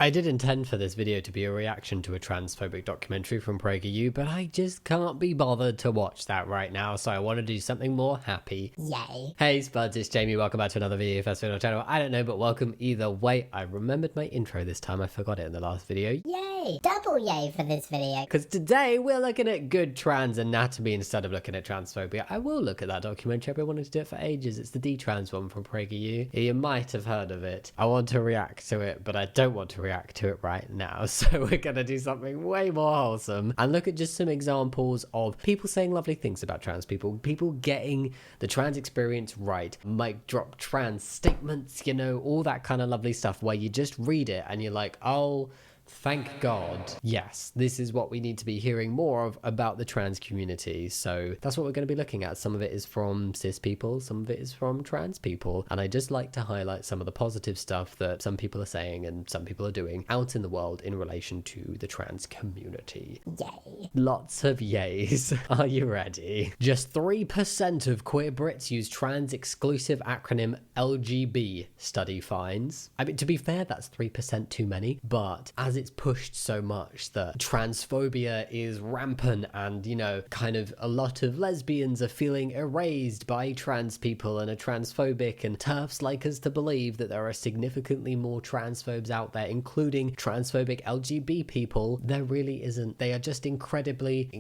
I did intend for this video to be a reaction to a transphobic documentary from PragerU, but I just can't be bothered to watch that right now, so I want to do something more happy. Yay. Hey Spuds, it's Jamie, welcome back to another video first video on the channel. I don't know, but welcome either way. I remembered my intro this time, I forgot it in the last video. Yay! Double yay for this video. Because today we're looking at good trans anatomy instead of looking at transphobia. I will look at that documentary, I've been wanting to do it for ages. It's the D-Trans one from PragerU. You might have heard of it. I want to react to it, but I don't want to react to it right now, so we're gonna do something way more wholesome and look at just some examples of people saying lovely things about trans people getting the trans experience right, mic drop trans statements, you know, all that kind of lovely stuff where you just read it and you're like, oh, thank God. Yes, this is what we need to be hearing more of about the trans community. So that's what we're going to be looking at. Some of it is from cis people, some of it is from trans people. And I just like to highlight some of the positive stuff that some people are saying and some people are doing out in the world in relation to the trans community. Yay. Lots of yays. Are you ready? Just 3% of queer Brits use trans exclusive acronym LGB, study finds. I mean, to be fair, that's 3% too many, but as it's pushed so much that transphobia is rampant and, you know, kind of a lot of lesbians are feeling erased by trans people and are transphobic, and TERFs like us to believe that there are significantly more transphobes out there, including transphobic LGB people. There really isn't. They are just incredibly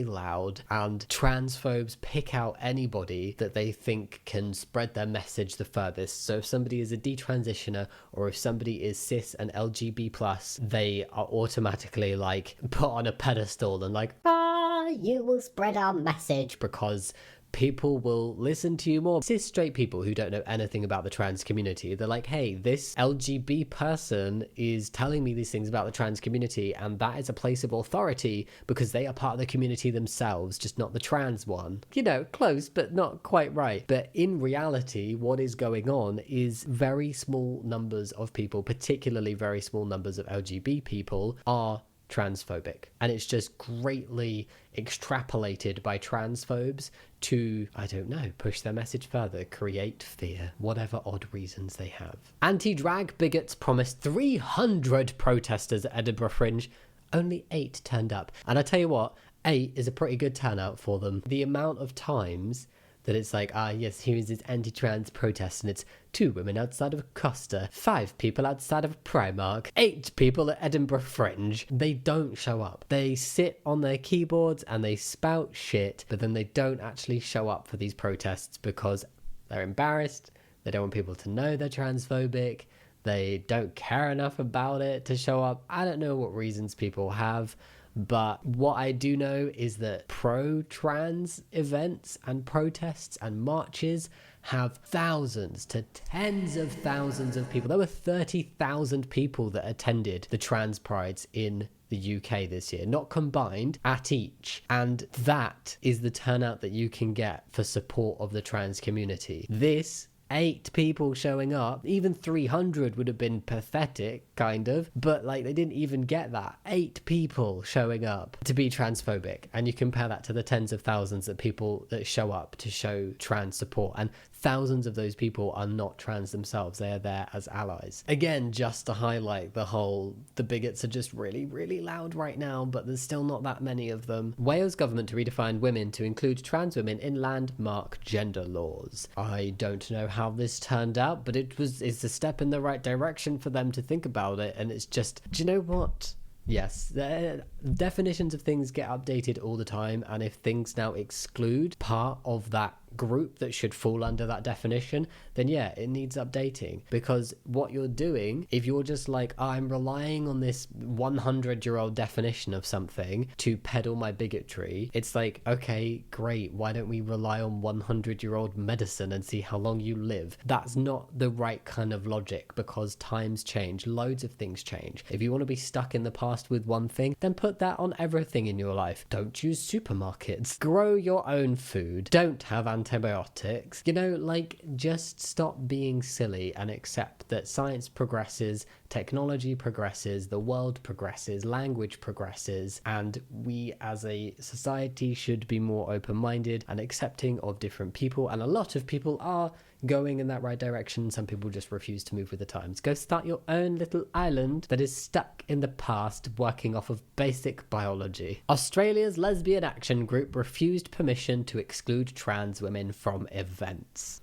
loud, and transphobes pick out anybody that they think can spread their message the furthest. So if somebody is a detransitioner or if somebody is cis and LGB+, they are automatically like put on a pedestal and like, You will spread our message. because people will listen to you more. Cis straight people who don't know anything about the trans community, they're like, hey, this LGB person is telling me these things about the trans community, and that is a place of authority because they are part of the community themselves, just not the trans one. You know, close, but not quite right. But in reality, what is going on is very small numbers of people, particularly very small numbers of LGB people, are transphobic, and it's just greatly extrapolated by transphobes to, I don't know, push their message further, create fear, whatever odd reasons they have. Anti-drag bigots promised 300 protesters at Edinburgh Fringe. Only 8 turned up, and I tell you what, 8 is a pretty good turnout for them. The amount of times that it's like, yes, here's this anti-trans protest, and it's 2 women outside of Costa, 5 people outside of Primark, 8 people at Edinburgh Fringe. They don't show up. They sit on their keyboards and they spout shit, but then they don't actually show up for these protests because they're embarrassed, they don't want people to know they're transphobic, they don't care enough about it to show up. I don't know what reasons people have, but what I do know is that pro-trans events and protests and marches have thousands to tens of thousands of people. There were 30,000 people that attended the trans prides in the UK this year, not combined, at each. And that is the turnout that you can get for support of the trans community. This 8 people showing up, even 300 would have been pathetic, kind of, but like they didn't even get that. 8 people showing up to be transphobic, and you compare that to the tens of thousands of people that show up to show trans support, and thousands of those people are not trans themselves, they are there as allies. Again, just to highlight the bigots are just really loud right now, but there's still not that many of them. Wales government to redefine women to include trans women in landmark gender laws. I don't know how this turned out, but it's a step in the right direction for them to think about it, and it's just, do you know what? Yes, the definitions of things get updated all the time, and if things now exclude part of that group that should fall under that definition, then yeah, it needs updating. Because what you're doing, if you're just like, I'm relying on this 100-year-old definition of something to peddle my bigotry, it's like, okay, great, why don't we rely on 100-year-old medicine and see how long you live? That's not the right kind of logic, because times change, loads of things change. If you want to be stuck in the past with one thing, then put that on everything in your life. Don't use supermarkets. Grow your own food. Don't have antibiotics. You know, like, just stop being silly and accept that science progresses, technology progresses, the world progresses, language progresses, and we as a society should be more open-minded and accepting of different people. And a lot of people are going in that right direction. Some people just refuse to move with the times. Go start your own little island that is stuck in the past, working off of basic biology. Australia's Lesbian Action Group refused permission to exclude trans women from events.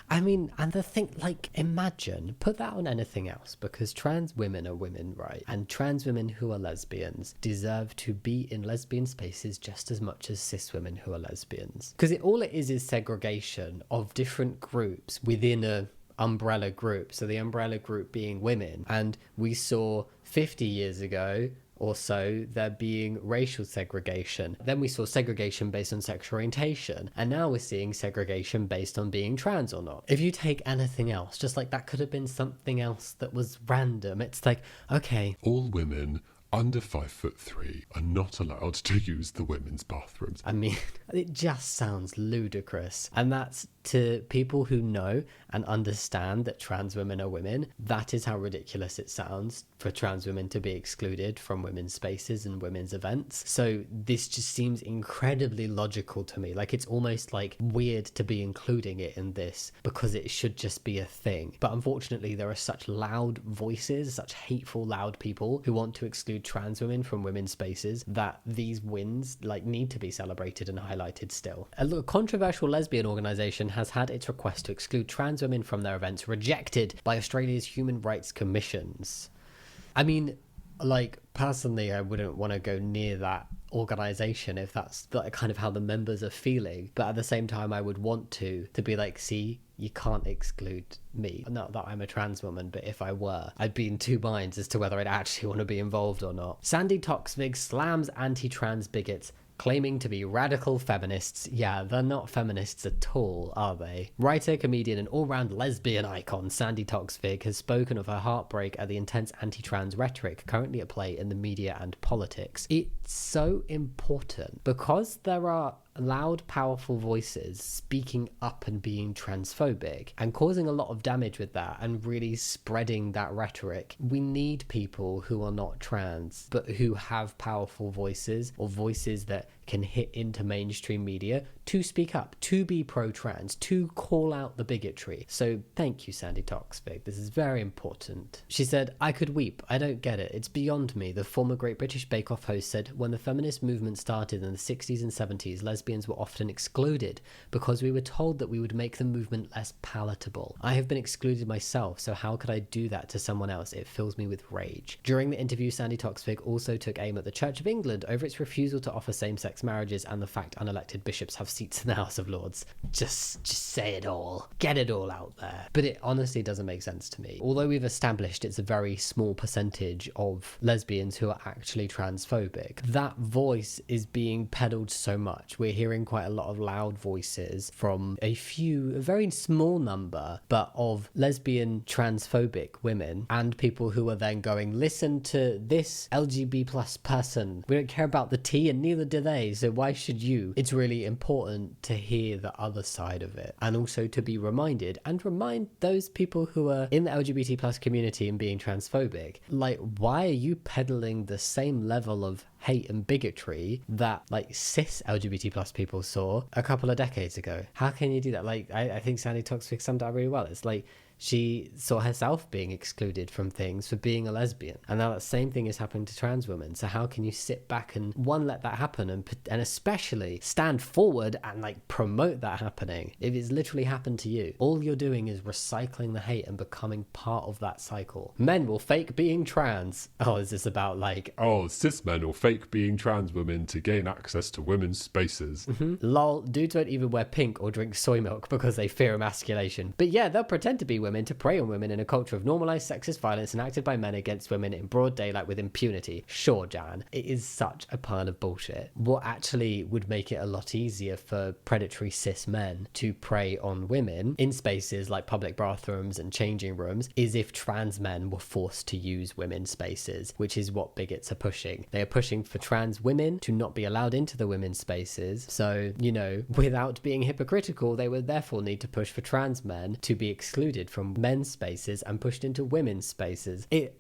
I mean, and the thing, like, imagine, put that on anything else, because trans women are women, right? And trans women who are lesbians deserve to be in lesbian spaces just as much as cis women who are lesbians. Because all it is segregation of different groups within a umbrella group. So the umbrella group being women. And we saw 50 years ago or so there being racial segregation. Then we saw segregation based on sexual orientation, and now we're seeing segregation based on being trans or not. If you take anything else, just like that could have been something else that was random. It's like, okay, all women under 5'3" are not allowed to use the women's bathrooms. I mean, it just sounds ludicrous. And that's, to people who know and understand that trans women are women, that is how ridiculous it sounds for trans women to be excluded from women's spaces and women's events. So this just seems incredibly logical to me. Like, it's almost like weird to be including it in this because it should just be a thing. But unfortunately, there are such loud voices, such hateful, loud people who want to exclude trans women from women's spaces that these wins like need to be celebrated and highlighted still. A controversial lesbian organisation has had its request to exclude trans women from their events rejected by Australia's human rights commissions. I mean, like, personally, I wouldn't want to go near that organisation if that's kind of how the members are feeling. But at the same time, I would want to be like, see, you can't exclude me. Not that I'm a trans woman, but if I were, I'd be in two minds as to whether I'd actually want to be involved or not. Sandi Toksvig slams anti-trans bigots claiming to be radical feminists. Yeah, they're not feminists at all, are they? Writer, comedian, and all-round lesbian icon Sandi Toksvig has spoken of her heartbreak at the intense anti-trans rhetoric currently at play in the media and politics. It's so important because there are loud, powerful voices speaking up and being transphobic and causing a lot of damage with that and really spreading that rhetoric. We need people who are not trans but who have powerful voices, or voices that can hit into mainstream media, to speak up, to be pro-trans, to call out the bigotry. So thank you, Sandi Toksvig. This is very important. She said, "I could weep. I don't get it. It's beyond me." The former Great British Bake Off host said, "When the feminist movement started in the 60s and 70s, lesbians were often excluded because we were told that we would make the movement less palatable. I have been excluded myself, so how could I do that to someone else? It fills me with rage." During the interview, Sandi Toksvig also took aim at the Church of England over its refusal to offer same-sex marriages and the fact unelected bishops have seats in the House of Lords. Just say it all. Get it all out there. But it honestly doesn't make sense to me. Although we've established it's a very small percentage of lesbians who are actually transphobic, that voice is being peddled so much. We're hearing quite a lot of loud voices from a very small number, but of lesbian transphobic women and people who are then going, listen to this LGBT plus person. We don't care about the T and neither do they, so why should you? It's really important to hear the other side of it, and also to be reminded and remind those people who are in the LGBT plus community and being transphobic, like, why are you peddling the same level of hate and bigotry that like cis LGBT plus people saw a couple of decades ago? How can you do that? Like, I think Sandi Toksvig summed it up really well. It's like she saw herself being excluded from things for being a lesbian, and now that same thing is happening to trans women. So how can you sit back and let that happen, and especially stand forward and like promote that happening if it's literally happened to you? All you're doing is recycling the hate and becoming part of that cycle. Men will fake being trans. Oh, is this about like, oh, cis men will fake being trans women to gain access to women's spaces? Lol, dudes won't even wear pink or drink soy milk because they fear emasculation. But yeah, they'll pretend to be women to prey on women in a culture of normalized sexist violence enacted by men against women in broad daylight with impunity. Sure, Jan, it is such a pile of bullshit. What actually would make it a lot easier for predatory cis men to prey on women in spaces like public bathrooms and changing rooms is if trans men were forced to use women's spaces, which is what bigots are pushing. They are pushing for trans women to not be allowed into the women's spaces. So, you know, without being hypocritical, they would therefore need to push for trans men to be excluded from men's spaces and pushed into women's spaces. It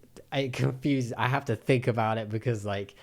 confuses. I have to think about it because like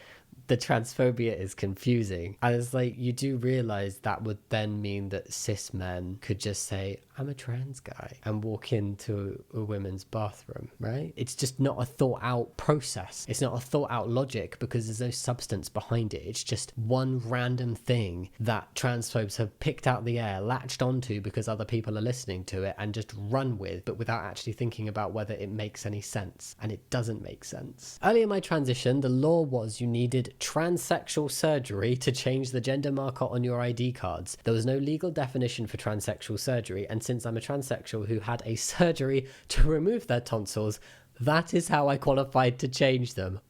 the transphobia is confusing. And it's like, you do realize that would then mean that cis men could just say, I'm a trans guy, and walk into a women's bathroom, right? It's just not a thought out process. It's not a thought out logic because there's no substance behind it. It's just one random thing that transphobes have picked out the air, latched onto because other people are listening to it, and just run with, but without actually thinking about whether it makes any sense. And it doesn't make sense. Early in my transition, the law was you needed transsexual surgery to change the gender marker on your ID cards. There was no legal definition for transsexual surgery, and since I'm a transsexual who had a surgery to remove their tonsils, that is how I qualified to change them.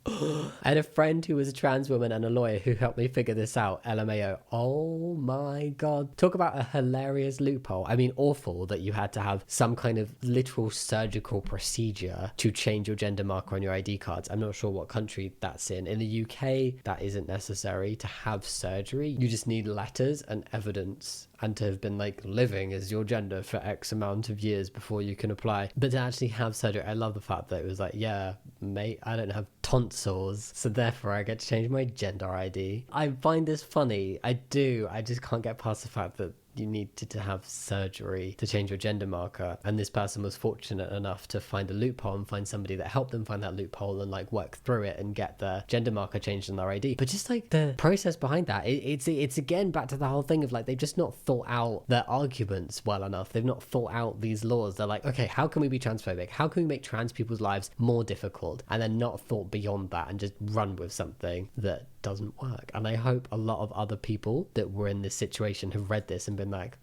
I had a friend who was a trans woman and a lawyer who helped me figure this out. LMAO. Oh my god. Talk about a hilarious loophole. I mean, awful that you had to have some kind of literal surgical procedure to change your gender marker on your ID cards. I'm not sure what country that's in. In the UK, that isn't necessary to have surgery. You just need letters and evidence and to have been like living as your gender for X amount of years before you can apply. But to actually have surgery, I love the fact that it was like, yeah, mate, I don't have tonsils, so therefore I get to change my gender ID. I find this funny. I do. I just can't get past the fact that you needed to have surgery to change your gender marker, and this person was fortunate enough to find a loophole and find somebody that helped them find that loophole and like work through it and get the gender marker changed on their ID. But just like the process behind that, it's again back to the whole thing of like, they've just not thought out their arguments well enough. They've not thought out these laws. They're like, okay, how can we be transphobic? How can we make trans people's lives more difficult? And then not thought beyond that and just run with something that doesn't work. And I hope a lot of other people that were in this situation have read this and been like,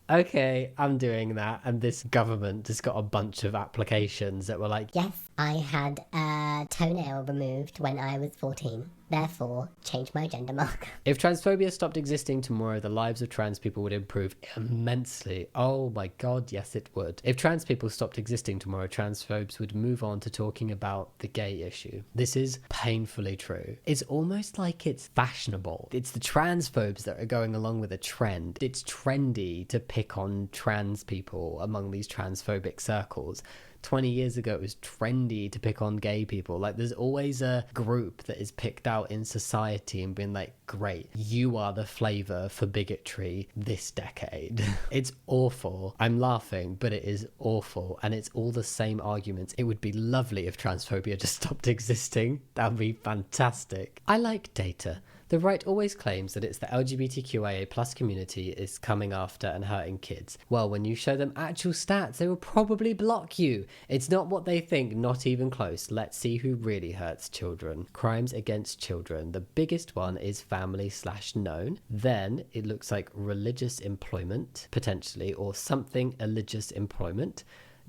okay, I'm doing that. And this government just got a bunch of applications that were like, Yes, I had a toenail removed when I was 14. Therefore, change my gender marker. if transphobia stopped existing tomorrow, the lives of trans people would improve immensely. Oh my god, yes it would. If trans people stopped existing tomorrow, transphobes would move on to talking about the gay issue. This is painfully true. It's almost like it's fashionable. It's the transphobes that are going along with a trend. It's trendy to pick on trans people among these transphobic circles. 20 years ago, it was trendy to pick on gay people. Like, there's always a group that is picked out in society and been like, great, you are the flavor for bigotry this decade. It's awful. I'm laughing, but it is awful. And it's all the same arguments. It would be lovely if transphobia just stopped existing. That would be fantastic. I like data. The right always claims that it's the LGBTQIA plus community is coming after and hurting kids. Well, when you show them actual stats, they will probably block you. It's not what they think, not even close. Let's see who really hurts children. Crimes against children. The biggest one is family/known. Then it looks like religious employment, potentially, or something religious employment.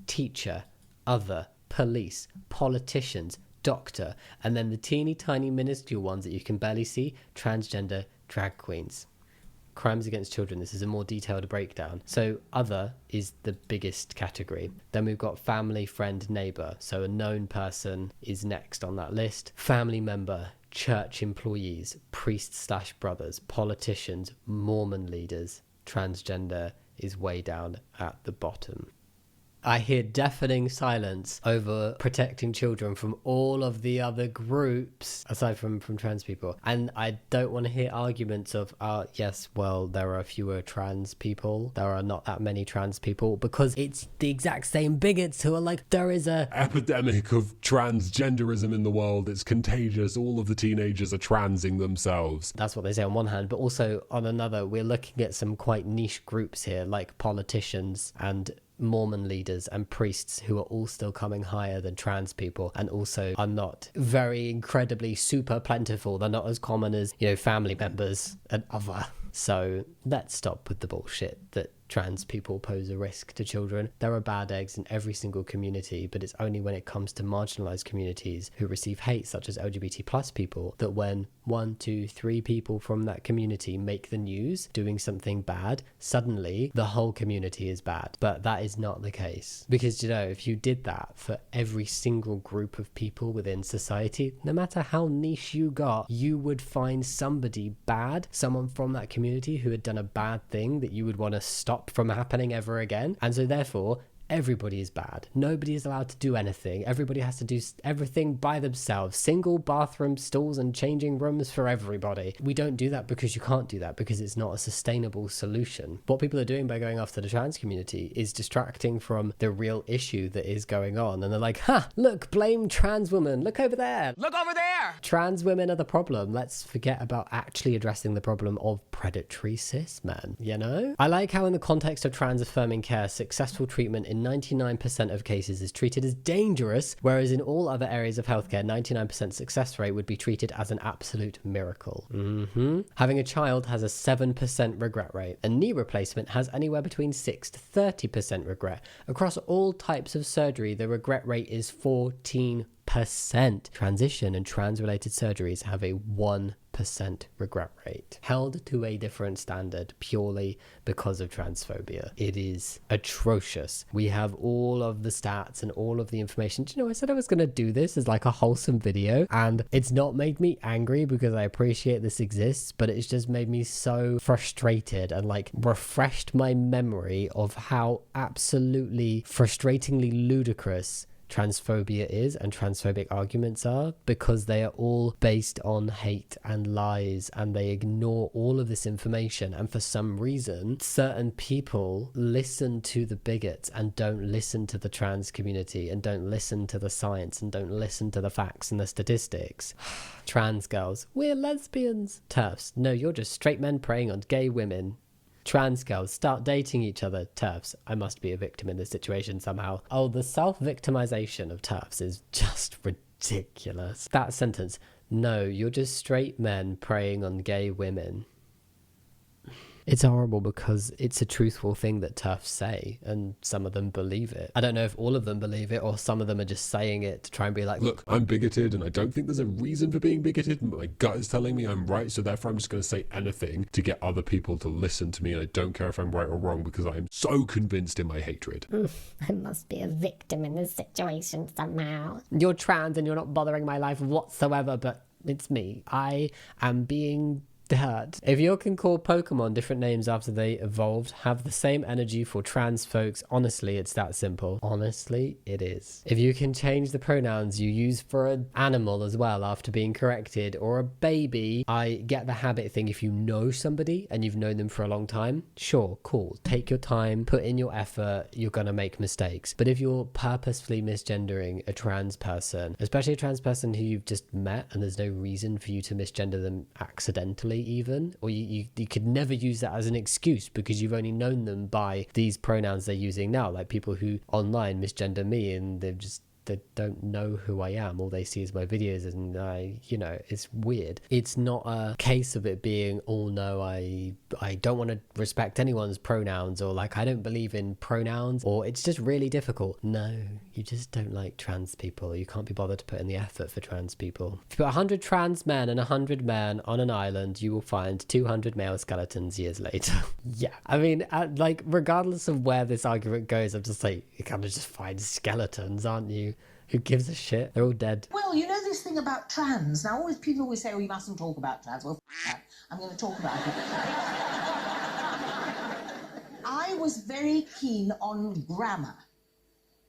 Teacher, other, police, politicians, doctor, and then the teeny tiny minuscule ones that you can barely see, transgender, drag queens. Crimes against children, this is a more detailed breakdown. So other is the biggest category. Then we've got family, friend, neighbor. So a known person is next on that list. Family member, church employees, priests/brothers, politicians, Mormon leaders. Transgender is way down at the bottom. I hear deafening silence over protecting children from all of the other groups, aside from trans people. And I don't want to hear arguments of, yes, well, there are fewer trans people. There are not that many trans people, because it's the exact same bigots who are like, there is a epidemic of transgenderism in the world. It's contagious. All of the teenagers are transing themselves. That's what they say on one hand, but also on another, we're looking at some quite niche groups here, like politicians and Mormon leaders and priests, who are all still coming higher than trans people, and also are not very incredibly super plentiful. They're not as common as, family members and other. So let's stop with the bullshit that trans people pose a risk to children. There are bad eggs in every single community, but it's only when it comes to marginalized communities who receive hate, such as LGBT plus people, that when 1, 2, 3 people from that community make the news doing something bad, suddenly the whole community is bad. But that is not the case, because if you did that for every single group of people within society, no matter how niche you got, you would find somebody bad, someone from that community who had done a bad thing that you would want to stop from happening ever again. And so therefore, everybody is bad. Nobody is allowed to do anything. Everybody has to do everything by themselves. Single bathroom stalls and changing rooms for everybody. We don't do that because you can't do that, because it's not a sustainable solution. What people are doing by going after the trans community is distracting from the real issue that is going on. And they're like, ha, look, blame trans women. Look over there. Look over there! Trans women are the problem. Let's forget about actually addressing the problem of predatory cis men, you know? I like how in the context of trans affirming care, successful treatment in 99% of cases is treated as dangerous, whereas in all other areas of healthcare, 99% success rate would be treated as an absolute miracle. Having a child has a 7% regret rate. A knee replacement has anywhere between 6 to 30% regret. Across all types of surgery, the regret rate is 14%. Transition and trans-related surgeries have a 1% regret rate, held to a different standard purely because of transphobia. It is atrocious. We have all of the stats and all of the information. Do you know, I said I was going to do this as like a wholesome video, and it's not made me angry because I appreciate this exists, but it's just made me so frustrated and like refreshed my memory of how absolutely frustratingly ludicrous transphobia is and transphobic arguments are, because they are all based on hate and lies, and they ignore all of this information. And for some reason, certain people listen to the bigots and don't listen to the trans community, and don't listen to the science, and don't listen to the facts and the statistics. Trans girls, we're lesbians. TERFs, no, you're just straight men preying on gay women. Trans girls, start dating each other. TERFs, I must be a victim in this situation somehow. Oh, the self-victimization of TERFs is just ridiculous. That sentence, no, you're just straight men preying on gay women. It's horrible because it's a truthful thing that TERFs say, and some of them believe it. I don't know if all of them believe it, or some of them are just saying it to try and be like, look, I'm bigoted and I don't think there's a reason for being bigoted, but my gut is telling me I'm right, so therefore I'm just going to say anything to get other people to listen to me, and I don't care if I'm right or wrong because I am so convinced in my hatred. I must be a victim in this situation somehow. you're trans and you're not bothering my life whatsoever, but it's me. I am being hurt. If you can call Pokemon different names after they evolved, have the same energy for trans folks, honestly, it's that simple. Honestly, it is. If you can change the pronouns you use for an animal as well after being corrected, or a baby, I get the habit thing. If you know somebody and you've known them for a long time, sure, cool. Take your time, put in your effort, you're gonna make mistakes. But if you're purposefully misgendering a trans person, especially a trans person who you've just met and there's no reason for you to misgender them accidentally even, or you could never use that as an excuse because you've only known them by these pronouns they're using now, like people who online misgender me and they don't know who I am. All they see is my videos, and it's weird. It's not a case of it being, oh no, I don't want to respect anyone's pronouns, or like I don't believe in pronouns, or it's just really difficult. No, you just don't like trans people. You can't be bothered to put in the effort for trans people. If you put 100 trans men and 100 men on an island, you will find 200 male skeletons years later. Yeah, I mean, like regardless of where this argument goes, I'm just like, you kind of just find skeletons, aren't you? Who gives a shit? They're all dead. Well, you know this thing about trans. Now, people always say, oh, you mustn't talk about trans. Well, that. I'm going to talk about it. I was very keen on grammar.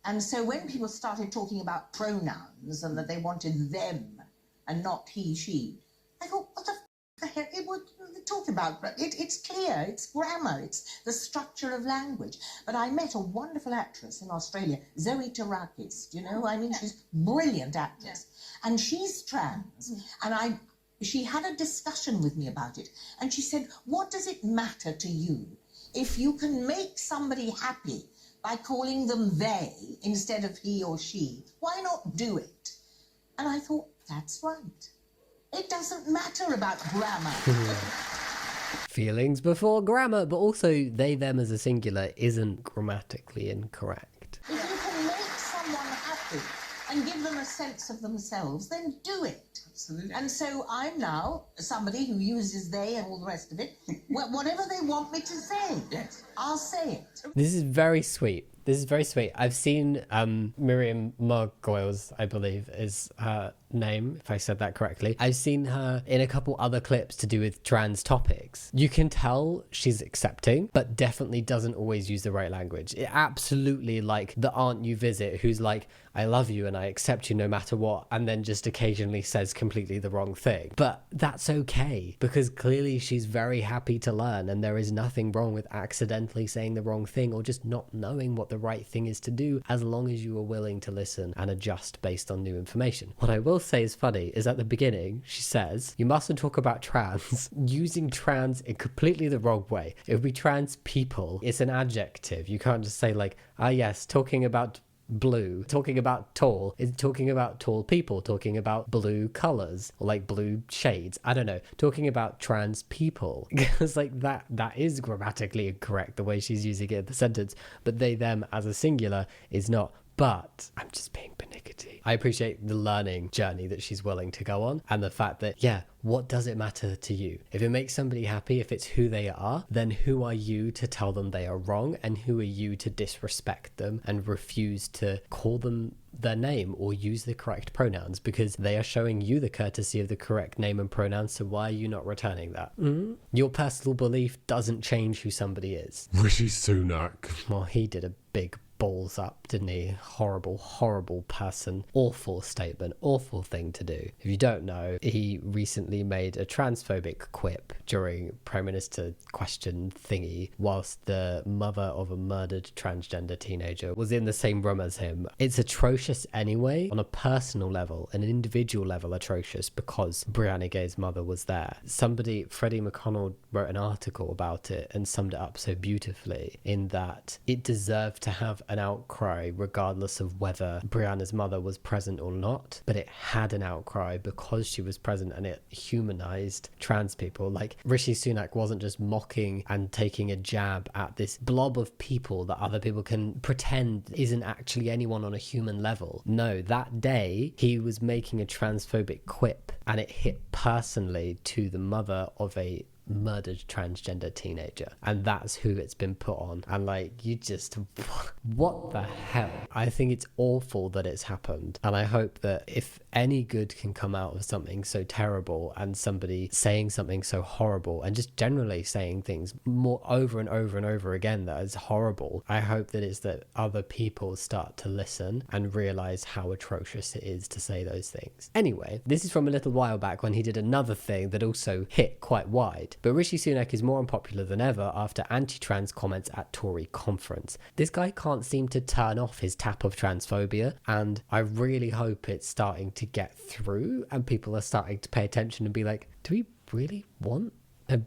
And so when people started talking about pronouns and that they wanted them and not he, she, I thought, what the heck? Talk about it's clear, it's grammar, it's the structure of language. But I met a wonderful actress in Australia, Zoe Tarakis. Do you know? I mean, she's a brilliant actress, and she's trans. And she had a discussion with me about it, and she said, "What does it matter to you if you can make somebody happy by calling them they instead of he or she? Why not do it?" And I thought, that's right. It doesn't matter about grammar. Feelings before grammar, but also they, them as a singular isn't grammatically incorrect. If you can make someone happy and give them a sense of themselves, then do it. Absolutely. And so I'm now somebody who uses they and all the rest of it. Whatever they want me to say, yes, I'll say it. This is very sweet. This is very sweet. I've seen Miriam Margoyles, I believe is her name, if I said that correctly. I've seen her in a couple other clips to do with trans topics. You can tell she's accepting, but definitely doesn't always use the right language. It absolutely like the aunt you visit who's like, I love you and I accept you no matter what, and then just occasionally says completely the wrong thing. But that's okay, because clearly she's very happy to learn, and there is nothing wrong with accidentally saying the wrong thing or just not knowing what the right thing is to do, as long as you are willing to listen and adjust based on new information. What I will say is funny is at the beginning, she says, you mustn't talk about trans, using trans in completely the wrong way. It would be trans people. It's an adjective. You can't just say like, ah yes, talking about blue, talking about tall is talking about tall people, talking about blue colors or like blue shades, I don't know, talking about trans people, because like that is grammatically incorrect the way she's using it in the sentence, but they them as a singular is not. But I'm just being pernickety. I appreciate the learning journey that she's willing to go on, and the fact that, yeah, what does it matter to you? If it makes somebody happy, if it's who they are, then who are you to tell them they are wrong? And who are you to disrespect them and refuse to call them their name or use the correct pronouns? Because they are showing you the courtesy of the correct name and pronouns, so why are you not returning that? Your personal belief doesn't change who somebody is. Rishi Sunak. Well, he did a big balls up, didn't he? Horrible person. Awful statement, awful thing to do. If you don't know, he recently made a transphobic quip during Prime Minister question thingy whilst the mother of a murdered transgender teenager was in the same room as him. It's atrocious anyway, on a personal level, an individual level atrocious, because Brianna Gay's mother was there. Somebody, Freddie McConnell, wrote an article about it and summed it up so beautifully in that it deserved to have an outcry regardless of whether Brianna's mother was present or not, but it had an outcry because she was present, and it humanized trans people. Like, Rishi Sunak wasn't just mocking and taking a jab at this blob of people that other people can pretend isn't actually anyone on a human level. No, that day he was making a transphobic quip, and it hit personally to the mother of a murdered transgender teenager, and that's who it's been put on. And like, you just, what the hell? I think it's awful that it's happened, and I hope that if any good can come out of something so terrible and somebody saying something so horrible and just generally saying things more over and over and over again that is horrible, I hope that it's that other people start to listen and realize how atrocious it is to say those things. Anyway, this is from a little while back when he did another thing that also hit quite wide. But Rishi Sunak is more unpopular than ever after anti-trans comments at Tory conference. This guy can't seem to turn off his tap of transphobia, and I really hope it's starting to get through and people are starting to pay attention and be like, do we really want a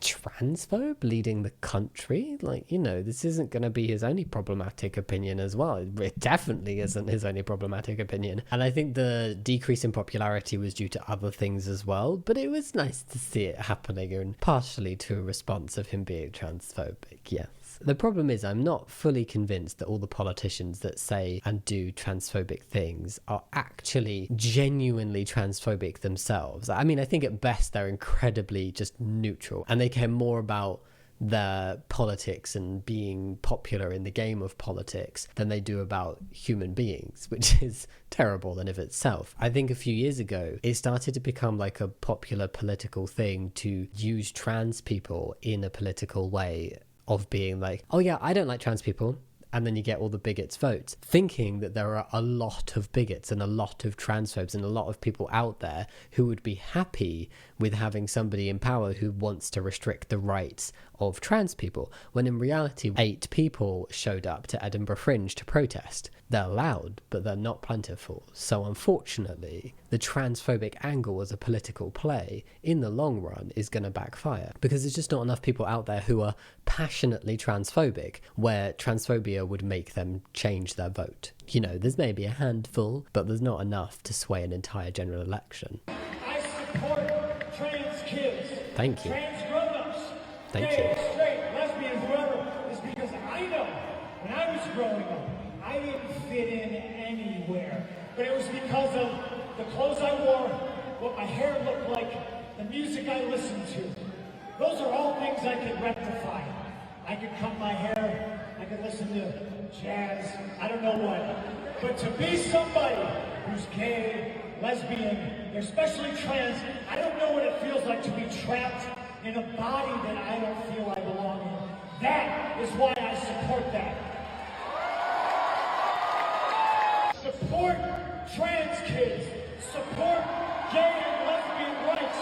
transphobe leading the country? Like, you know, this isn't going to be his only problematic opinion as well. It definitely isn't his only problematic opinion. And I think the decrease in popularity was due to other things as well, but it was nice to see it happening, and partially to a response of him being transphobic, yes. The problem is I'm not fully convinced that all the politicians that say and do transphobic things are actually genuinely transphobic themselves. I mean, I think at best they're incredibly just neutral, and they care more about their politics and being popular in the game of politics than they do about human beings, which is terrible in of itself. I think a few years ago it started to become like a popular political thing to use trans people in a political way, of being like, oh yeah, I don't like trans people, and then you get all the bigots votes, thinking that there are a lot of bigots and a lot of transphobes and a lot of people out there who would be happy with having somebody in power who wants to restrict the rights of trans people, when in reality 8 people showed up to Edinburgh Fringe to protest. They're loud, but they're not plentiful. So unfortunately, the transphobic angle as a political play in the long run is going to backfire, because there's just not enough people out there who are passionately transphobic, where transphobia would make them change their vote. You know, there's maybe a handful, but there's not enough to sway an entire general election. I support trans kids. Thank you. Trans grown-ups. Thank gay, you. straight, lesbian, whoever, is because I know when I was growing up, I didn't fit in anywhere. But it was because of the clothes I wore, what my hair looked like, the music I listened to. Those are all things I could rectify. I could cut my hair, I could listen to jazz, I don't know what. But to be somebody who's gay, lesbian, especially trans, I don't know what it feels like to be trapped in a body that I don't feel I belong in. That is why I support that. Support trans kids. Support gay and lesbian rights.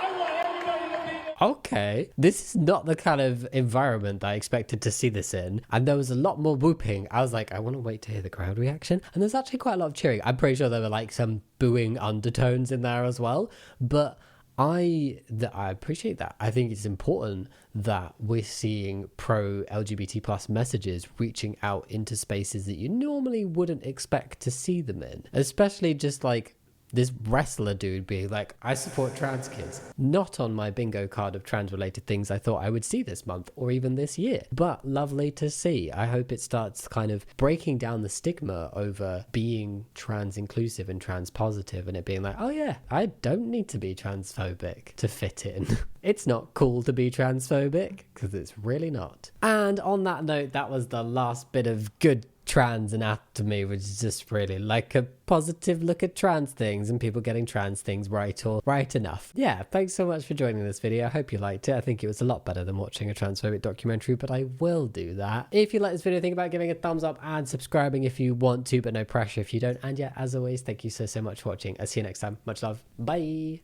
I want everybody to be... Okay, this is not the kind of environment that I expected to see this in, and there was a lot more whooping. I was like, I want to wait to hear the crowd reaction, and there's actually quite a lot of cheering. I'm pretty sure there were like some booing undertones in there as well, but I appreciate that. I think it's important that we're seeing pro LGBT plus messages reaching out into spaces that you normally wouldn't expect to see them in, especially just like this wrestler dude being like, I support trans kids. Not on my bingo card of trans related things I thought I would see this month or even this year, but lovely to see. I hope it starts kind of breaking down the stigma over being trans inclusive and trans positive, and it being like, oh yeah, I don't need to be transphobic to fit in. It's not cool to be transphobic, because it's really not. And on that note, that was the last bit of good trans anatomy, which is just really like a positive look at trans things and people getting trans things right or right enough. Yeah, thanks so much for joining this video. I hope you liked it. I think it was a lot better than watching a transphobic documentary, but I will do that. If you like this video, think about giving a thumbs up and subscribing if you want to, but no pressure if you don't. And yeah, as always, thank you so much for watching. I'll see you next time. Much love. Bye.